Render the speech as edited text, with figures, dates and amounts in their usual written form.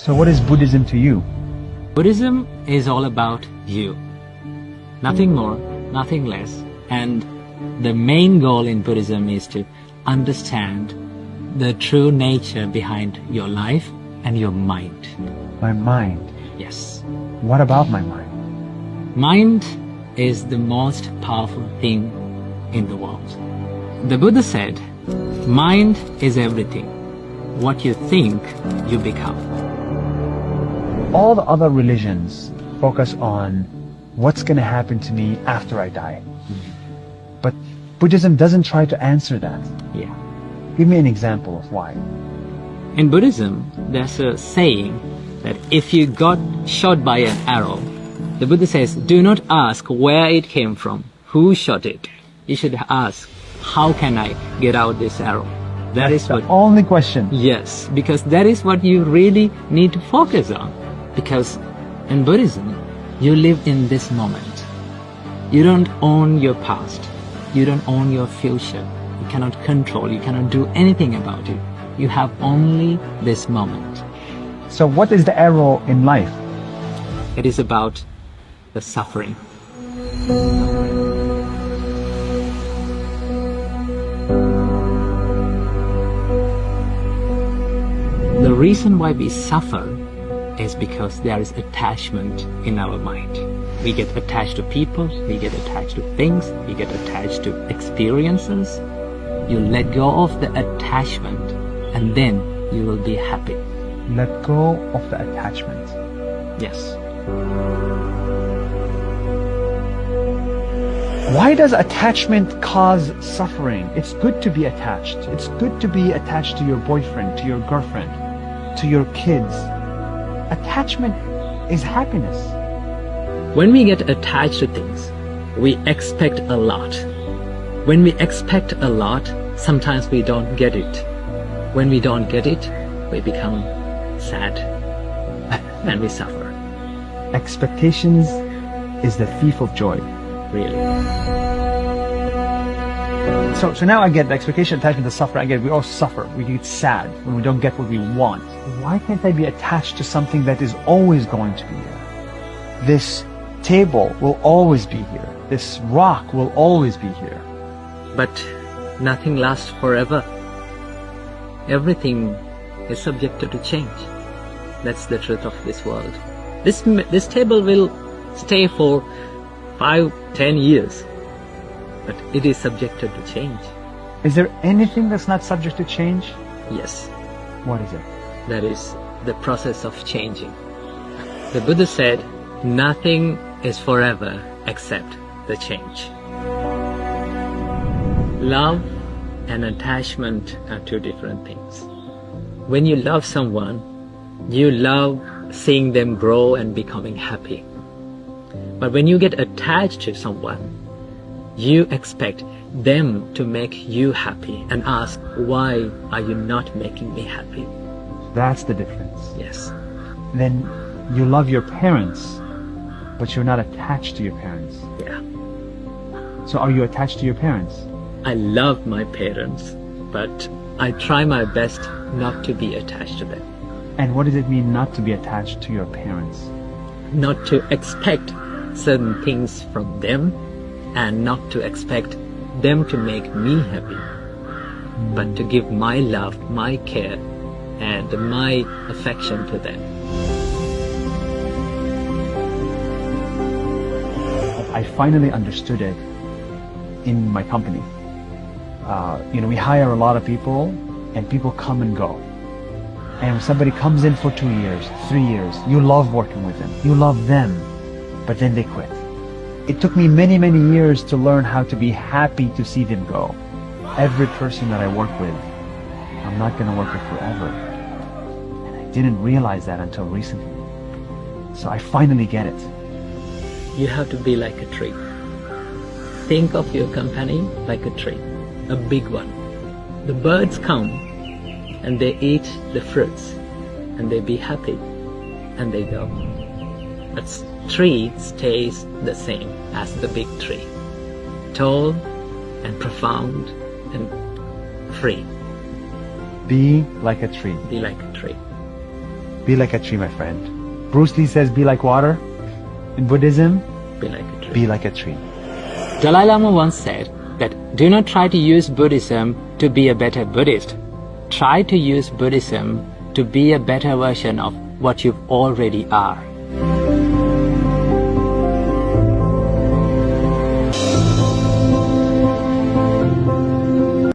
So what is Buddhism to you? Buddhism is all about you. Nothing more, nothing less. And the main goal in Buddhism is to understand the true nature behind your life and your mind. My mind. Yes. What about my mind? Mind is the most powerful thing in the world. The Buddha said, mind is everything. What you think, you become. All the other religions focus on what's going to happen to me after I die. But Buddhism doesn't try to answer that. Yeah. Give me an example of why. In Buddhism, there's a saying that if you got shot by an arrow, the Buddha says, do not ask where it came from, who shot it. You should ask, how can I get out this arrow? That's the only question. Yes, because that is what you really need to focus on. Because in Buddhism, you live in this moment. You don't own your past. You don't own your future. You cannot control, you cannot do anything about it. You have only this moment. So what is the arrow in life? It is about the suffering. The reason why we suffer is because there is attachment in our mind. We get attached to people, we get attached to things, we get attached to experiences. You let go of the attachment and then you will be happy. Let go of the attachment. Yes. Why does attachment cause suffering? It's good to be attached. It's good to be attached to your boyfriend, to your girlfriend, to your kids. Attachment is happiness. When we get attached to things, we expect a lot. When we expect a lot, sometimes we don't get it. When we don't get it, we become sad and we suffer. Expectations is the thief of joy. Really. So now I get the expectation, attachment, the suffering. I get, we all suffer. We get sad when we don't get what we want. Why can't I be attached to something that is always going to be here? This table will always be here. This rock will always be here. But nothing lasts forever. Everything is subjected to change. That's the truth of this world. This table will stay for 5-10 years, but it is subjected to change. Is there anything that's not subject to change? Yes. What is it? That is the process of changing. The Buddha said, nothing is forever except the change. Love and attachment are two different things. When you love someone, you love seeing them grow and becoming happy. But when you get attached to someone, you expect them to make you happy and ask, why are you not making me happy? That's the difference. Yes. Then you love your parents, but you're not attached to your parents. Yeah. So are you attached to your parents? I love my parents, but I try my best not to be attached to them. And what does it mean not to be attached to your parents? Not to expect certain things from them and not to expect them to make me happy, but to give my love, my care, and my affection to them. I finally understood it in my company. We hire a lot of people and people come and go. And when somebody comes in for 2 years, 3 years, you love working with them. You love them, but then they quit. It took me many, many years to learn how to be happy to see them go. Every person that I work with, I'm not going to work with forever. And I didn't realize that until recently. So I finally get it. You have to be like a tree. Think of your company like a tree, a big one. The birds come and they eat the fruits and they be happy and they go. But tree stays the same as the big tree, tall and profound and free. Be like a tree. Be like a tree. Be like a tree, my friend. Bruce Lee says, be like water. In Buddhism, Be like a tree. be like a tree. Dalai Lama once said that do not try to use Buddhism to be a better Buddhist. Try to use Buddhism to be a better version of what you already are.